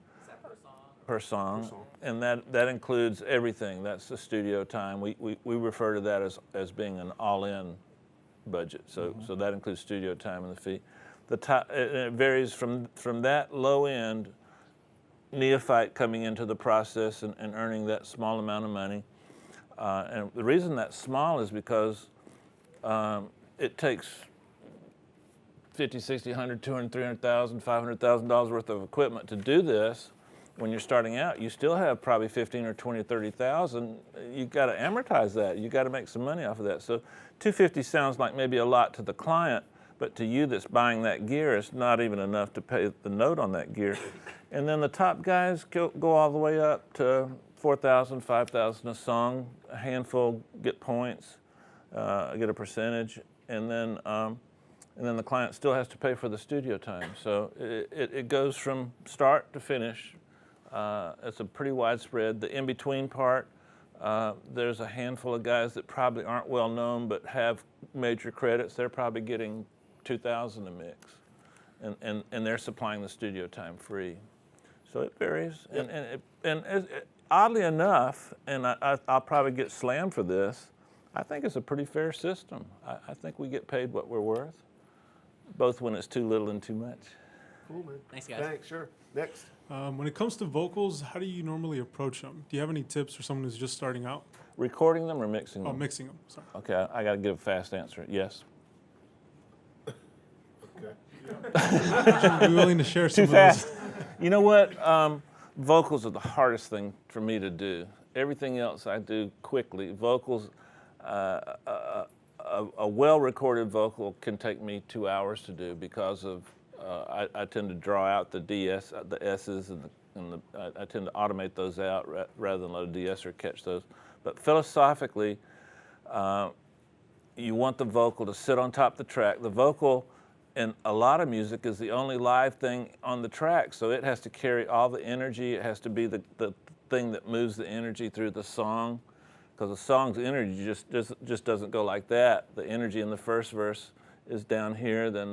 C: per song. And that includes everything. That's the studio time. We refer to that as being an all-in budget. So that includes studio time and the fee. It varies from that low end neophyte coming into the process and earning that small amount of money. And the reason that's small is because it takes $50, $60, $100, $200, $300,000, $500,000 worth of equipment to do this. When you're starting out, you still have probably 15 or 20, 30,000. You got to amortize that. You got to make some money off of that. So $250 sounds like maybe a lot to the client, but to you that's buying that gear, it's not even enough to pay the note on that gear. And then the top guys go all the way up to $4,000, $5,000 a song. A handful get points, get a percentage, and then the client still has to pay for the studio time. So it goes from start to finish. It's a pretty widespread. The in-between part, there's a handful of guys that probably aren't well known but have major credits. They're probably getting $2,000 a mix, and they're supplying the studio time free. So it varies. And oddly enough, and I'll probably get slammed for this, I think it's a pretty fair system. I think we get paid what we're worth, both when it's too little and too much.
B: Cool, man.
K: Thanks, guys.
B: Thanks, sure. Next.
L: When it comes to vocals, how do you normally approach them? Do you have any tips for someone who's just starting out?
C: Recording them or mixing them?
L: Oh, mixing them, sorry.
C: Okay, I got to give a fast answer. Yes.
B: Okay.
L: Would you be willing to share some
C: Too
L: of those?
C: fast. You know what? Vocals are the hardest thing for me to do. Everything else I do quickly. Vocals, a well-recorded vocal can take me 2 hours to do because of I tend to draw out the DS, the S's, and I tend to automate those out rather than let a de-esser catch those. But philosophically, you want the vocal to sit on top of the track. The vocal in a lot of music is the only live thing on the track, so it has to carry all the energy. It has to be the thing that moves the energy through the song, because the song's energy just doesn't go like that. The energy in the first verse is down here, then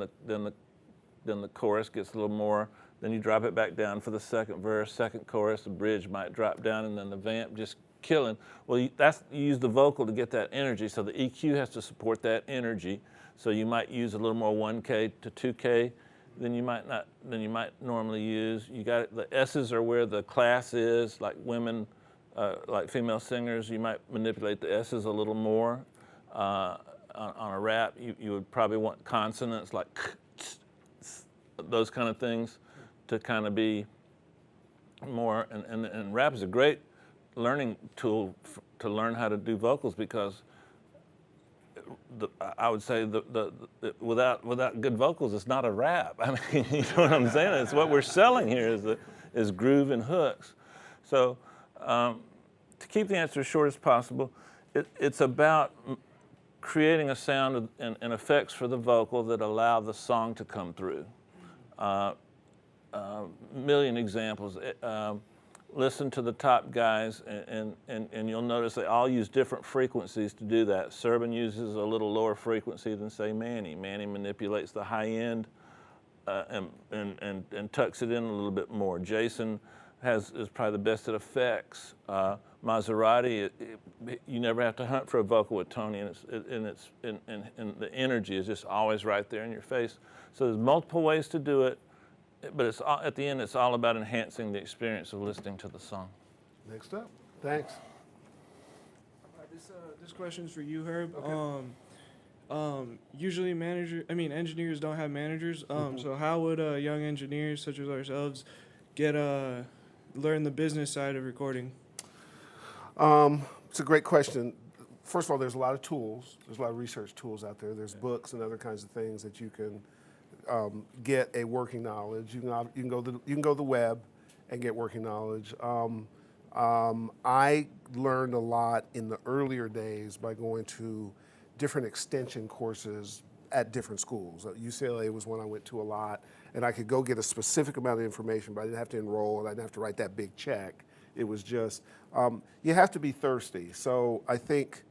C: the chorus gets a little more, then you drop it back down for the second verse, second chorus, the bridge might drop down, and then the vamp just killing. Well, you use the vocal to get that energy, so the EQ has to support that energy. So you might use a little more 1K to 2K than you might normally use. You got the S's are where the class is, like women, like female singers. You might manipulate the S's a little more. On a rap, you would probably want consonants like those kind of things to kind of be more. And rap is a great learning tool to learn how to do vocals, because I would say without good vocals, it's not a rap. I mean, you know what I'm saying? It's what we're selling here is groove and hooks. So to keep the answer as short as possible, it's about creating a sound and effects for the vocal that allow the song to come through. Million examples. Listen to the top guys, and you'll notice they all use different frequencies to do that. Serban uses a little lower frequency than, say, Manny. Manny manipulates the high end and tucks it in a little bit more. Jason is probably the best at effects. Maserati, you never have to hunt for a vocal with Tony, and the energy is just always right there in your face. So there's multiple ways to do it, but at the end, it's all about enhancing the experience of listening to the song.
B: Next up. Thanks.
M: This question's for you, Herb. Okay. Usually engineers don't have managers. So how would young engineers such as ourselves learn the business side of recording?
B: It's a great question. First of all, there's a lot of tools. There's a lot of research tools out there. There's books and other kinds of things that you can get a working knowledge. You can go to the web and get working knowledge. I learned a lot in the earlier days by going to different extension courses at different schools. UCLA was one I went to a lot, and I could go get a specific amount of information, but I didn't have to enroll, and I didn't have to write that big check. It was just, you have to be thirsty. So I think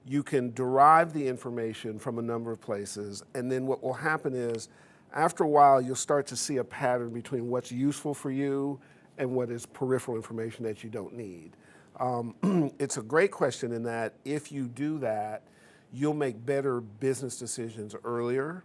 B: you can derive the information from a number of places, and then what will happen is, after a while, you'll start to see a pattern between what's useful for you and what is peripheral information that you don't need. It's a great question in that if you do that, you'll make better business decisions earlier,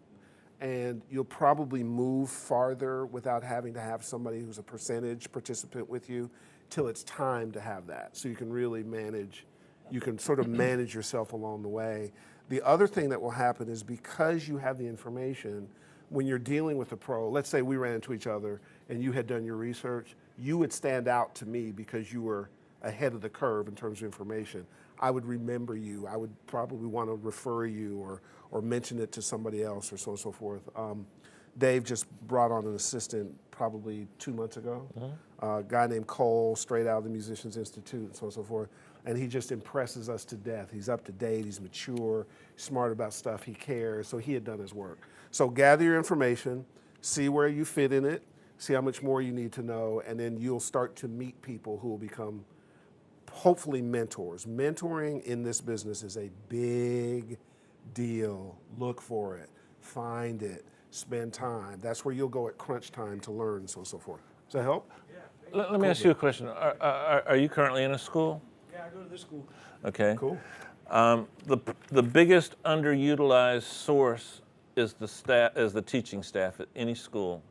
B: and you'll probably move farther without having to have somebody who's a percentage participant with you till it's time to have that. So you can really manage, you can sort of manage yourself along the way. The other thing that will happen is because you have the information, when you're dealing with a pro, let's say we ran into each other and you had done your research, you would stand out to me because you were ahead of the curve in terms of information. I would remember you. I would probably want to refer you or mention it to somebody else or so on and so forth. Dave just brought on an assistant probably 2 months ago, a guy named Cole, straight out of the Musicians Institute and so on and so forth. And he just impresses us to death. He's up to date, he's mature, smart about stuff, he cares, so he had done his work. So gather your information, see where you fit in it, see how much more you need to know, and then you'll start to meet people who will become hopefully mentors. Mentoring in this business is a big deal. Look for it, find it, spend time. That's where you'll go at crunch time to learn and so on and so forth. Does that help?
C: Yeah. Let me ask you a question. Are you currently in a school?
M: Yeah, I go to this school.
C: Okay.
B: Cool.
C: The biggest underutilized source is the teaching staff at any school.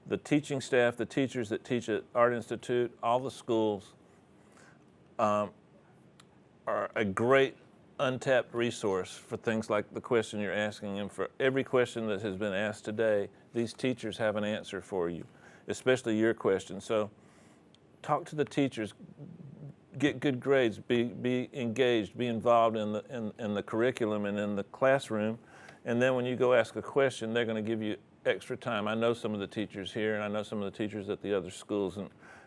C: The teaching staff, the teachers that teach at Art Institute, all the schools are a great untapped resource for things like the question you're asking, and for every question that has been asked today, these teachers have an answer for you, especially your question. So talk to the teachers, get good grades, be engaged, be involved in the curriculum and in the classroom, and then when you go ask a question, they're going to give you extra time. I know some of the teachers here, and I know some of the teachers at the other schools,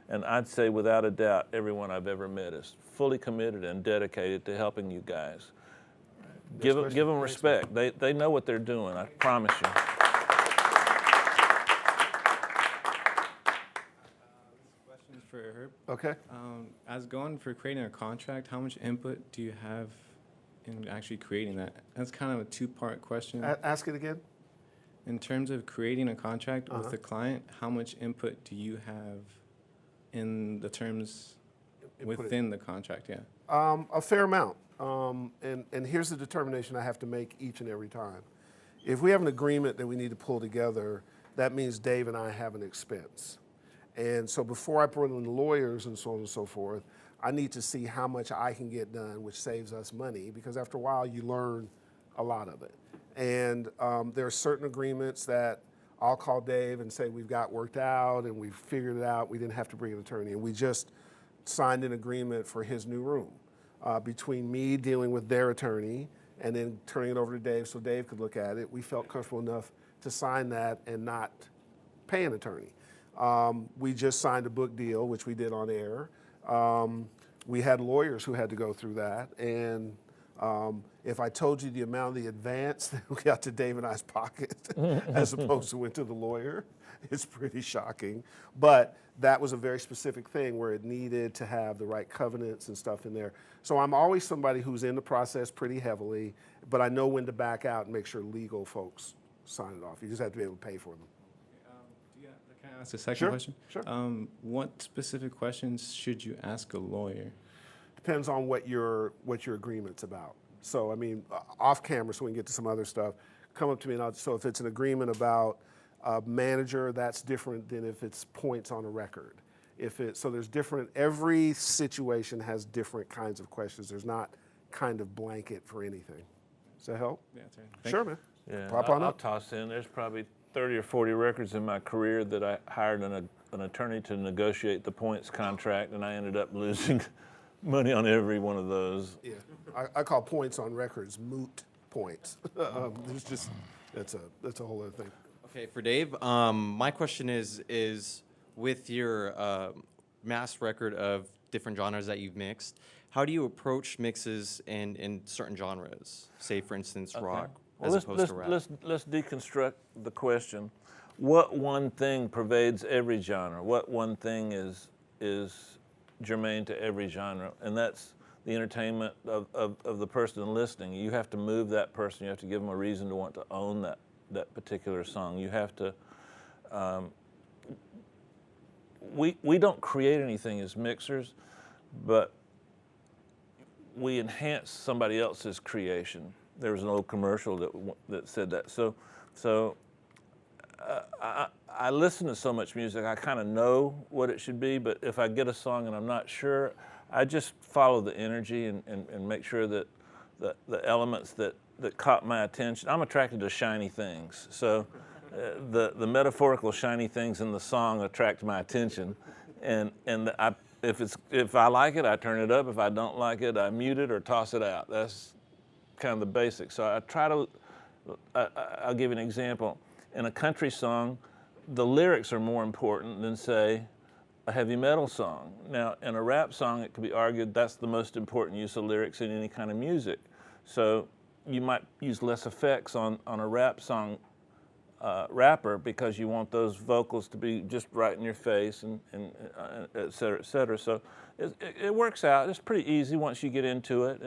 C: and I'd say without a doubt, everyone I've ever met is fully committed and dedicated to helping you guys. Give them respect. They know what they're doing, I promise you.
I: Questions for Herb.
B: Okay.
I: As going for creating a contract, how much input do you have in actually creating that? That's kind of a two-part question.
B: Ask it again.
I: In terms of creating a contract with the client, how much input do you have in the terms within the contract? Yeah.
B: A fair amount. And here's the determination I have to make each and every time. If we have an agreement that we need to pull together, that means Dave and I have an expense. And so before I bring in lawyers and so on and so forth, I need to see how much I can get done, which saves us money, because after a while you learn a lot of it. And there are certain agreements that I'll call Dave and say we've got worked out and we've figured it out. We didn't have to bring an attorney. And we just signed an agreement for his new room between me dealing with their attorney and then turning it over to Dave so Dave could look at it. We felt comfortable enough to sign that and not pay an attorney. We just signed a book deal, which we did on air. We had lawyers who had to go through that. And if I told you the amount of the advance that we got to Dave and I's pocket as opposed to went to the lawyer, it's pretty shocking. But that was a very specific thing where it needed to have the right covenants and stuff in there. So I'm always somebody who's in the process pretty heavily, but I know when to back out and make sure legal folks sign it off. You just have to be able to pay for them.
I: Can I ask a second
B: Sure,
I: question?
B: sure.
I: What specific questions should you ask a lawyer?
B: Depends on what your agreement's about. So I mean, off camera, so we can get to some other stuff. Come up to me, and so if it's an agreement about a manager, that's different than if it's points on a record. So there's different. Every situation has different kinds of questions. There's not kind of blanket for anything. Does that help?
I: Yeah, that's right.
B: Sure, man.
C: Yeah,
B: Pop on
C: I'll
B: up.
C: toss in. There's probably 30 or 40 records in my career that I hired an attorney to negotiate the points contract, and I ended up losing money on every one of those.
B: Yeah, I call points on records moot points. There's just that's a whole other thing.
N: Okay, for Dave, my question is with your mass record of different genres that you've mixed, how do you approach mixes in certain genres? Say, for instance, rock as opposed to rap.
C: Let's deconstruct the question. What one thing pervades every genre? What one thing is germane to every genre? And that's the entertainment of the person listening. You have to move that person. You have to give them a reason to want to own that particular song. You have to. We don't create anything as mixers, but we enhance somebody else's creation. There was an old commercial that said that. So I listen to so much music, I kind of know what it should be, but if I get a song and I'm not sure, I just follow the energy and make sure that the elements that caught my attention. I'm attracted to shiny things, so the metaphorical shiny things in the song attract my attention, and if I like it, I turn it up. If I don't like it, I mute it or toss it out. That's kind of the basics. So I try to. I'll give you an example. In a country song, the lyrics are more important than, say, a heavy metal song. Now, in a rap song, it could be argued that's the most important use of lyrics in any kind of music. So you might use less effects on a rap song rapper because you want those vocals to be just right in your face and et cetera, et cetera. So it works out. It's pretty easy once you get into it.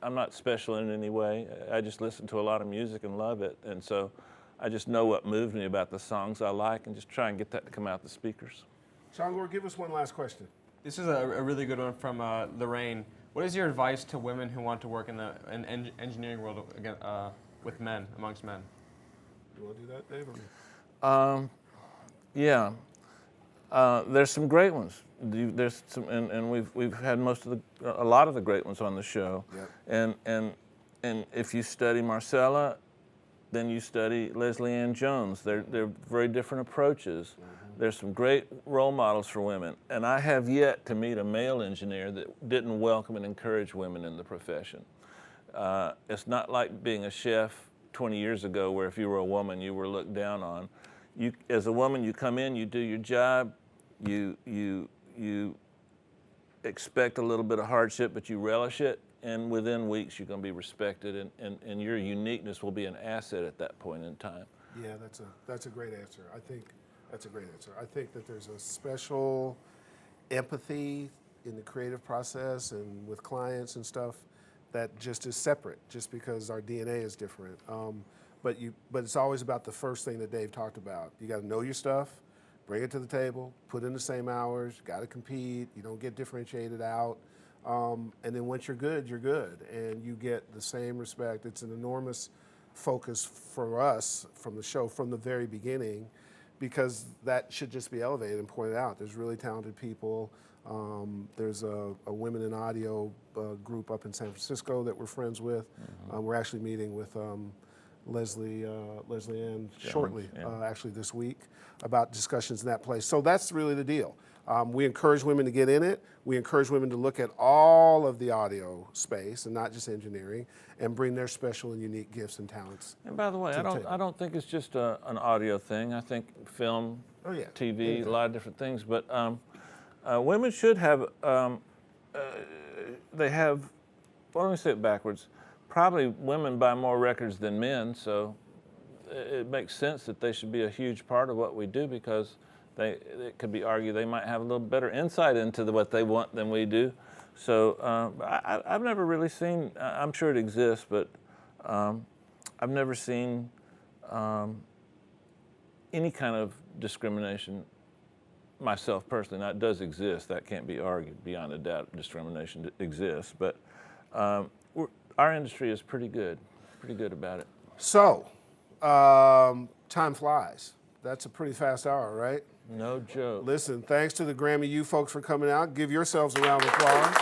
C: I'm not special in any way. I just listen to a lot of music and love it. And so I just know what moves me about the songs I like and just try and get that to come out the speakers.
B: Shangor, give us one last question.
G: This is a really good one from Lorraine. What is your advice to women who want to work in the engineering world with men, amongst men?
B: You want to do that, Dave?
C: Yeah. There's some great ones. There's some, and we've had a lot of the great ones on the show. Yep. And if you study Marcella, then you study Leslie Ann Jones. They're very different approaches. Mm-hmm. There's some great role models for women, and I have yet to meet a male engineer that didn't welcome and encourage women in the profession. It's not like being a chef 20 years ago, where if you were a woman, you were looked down on. As a woman, you come in, you do your job, you expect a little bit of hardship, but you relish it, and within weeks you're going to be respected, and your uniqueness will be an asset at that point in time.
B: Yeah, that's a great answer. I think that's a great answer. I think that there's a special empathy in the creative process and with clients and stuff that just is separate, just because our DNA is different. But it's always about the first thing that Dave talked about. You got to know your stuff, bring it to the table, put in the same hours. Got to compete. You don't get differentiated out. And then once you're good, and you get the same respect. It's an enormous focus for us from the show from the very beginning, because that should just be elevated and pointed out. There's really talented people. There's a women in audio group up in San Francisco that we're friends with. Mm-hmm. We're actually meeting with Leslie Ann shortly, actually this week, about discussions in that place. So that's really the deal. We encourage women to get in it. We encourage women to look at all of the audio space and not just engineering, and bring their special and unique gifts and talents.
C: And by the way, I don't think it's just an audio thing. I think film, TV, a lot of different things. But women should have, they have, well, let me say it backwards. Probably women buy more records than men, so it makes sense that they should be a huge part of what we do, because it could be argued they might have a little better insight into what they want than we do. So I've never really seen, I'm sure it exists, but I've never seen any kind of discrimination myself personally. Now, it does exist. That can't be argued beyond a doubt. Discrimination exists. But our industry is pretty good about it.
B: So, time flies. That's a pretty fast hour, right?
C: No joke.
B: Listen, thanks to the Grammy U folks for coming out. Give yourselves a round of applause.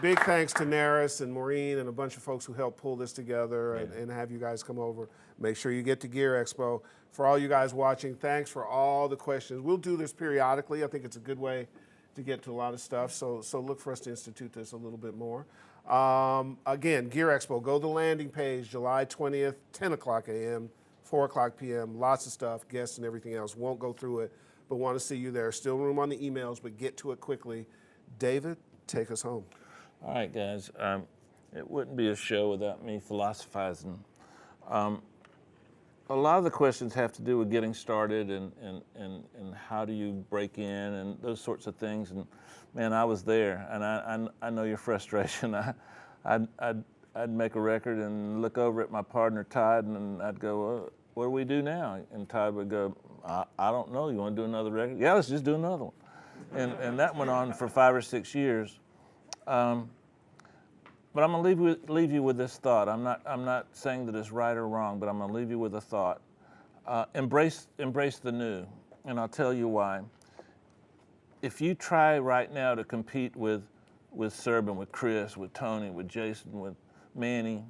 B: Big thanks to Naris and Maureen and a bunch of folks who helped pull this together and have you guys come over. Make sure you get to Gear Expo. For all you guys watching, thanks for all the questions. We'll do this periodically. I think it's a good way to get to a lot of stuff. So look for us to institute this a little bit more. Again, Gear Expo, go to the landing page, July 20th, 10 o'clock a.m., 4 o'clock p.m., lots of stuff, guests and everything else. Won't go through it, but want to see you there. Still room on the emails, but get to it quickly. David, take us home.
C: All right, guys. It wouldn't be a show without me philosophizing. A lot of the questions have to do with getting started and how do you break in and those sorts of things. And man, I was there, and I know your frustration. I'd make a record and look over at my partner Todd, and I'd go, well, "What do we do now?" And Todd would go, "I don't know. You want to do another record? Yeah, let's just do another one." And that went on for 5 or 6 years. But I'm gonna leave you with this thought. I'm not saying that it's right or wrong, but I'm gonna leave you with a thought. Embrace the new, and I'll tell you why. If you try right now to compete with Serban, with Chris, with Tony, with Jason, with Manny,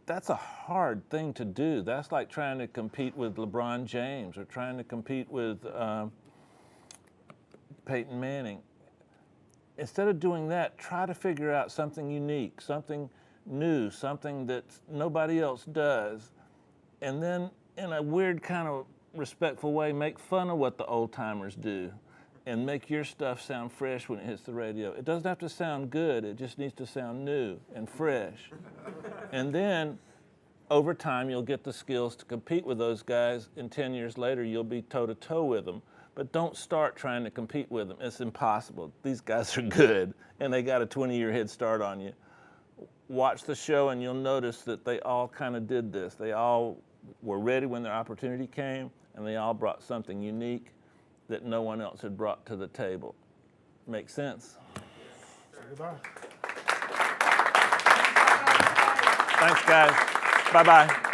C: that's a hard thing to do. That's like trying to compete with LeBron James or trying to compete with Peyton Manning. Instead of doing that, try to figure out something unique, something new, something that nobody else does. And then, in a weird kind of respectful way, make fun of what the old timers do and make your stuff sound fresh when it hits the radio. It doesn't have to sound good, it just needs to sound new and fresh. And then, over time, you'll get the skills to compete with those guys, and 10 years later, you'll be toe-to-toe with them. But don't start trying to compete with them. It's impossible. These guys are good, and they got a 20-year head start on you. Watch the show, and you'll notice that they all kind of did this. They all were ready when their opportunity came, and they all brought something unique that no one else had brought to the table. Make sense?
B: Say goodbye.
C: Thanks, guys. Bye-bye.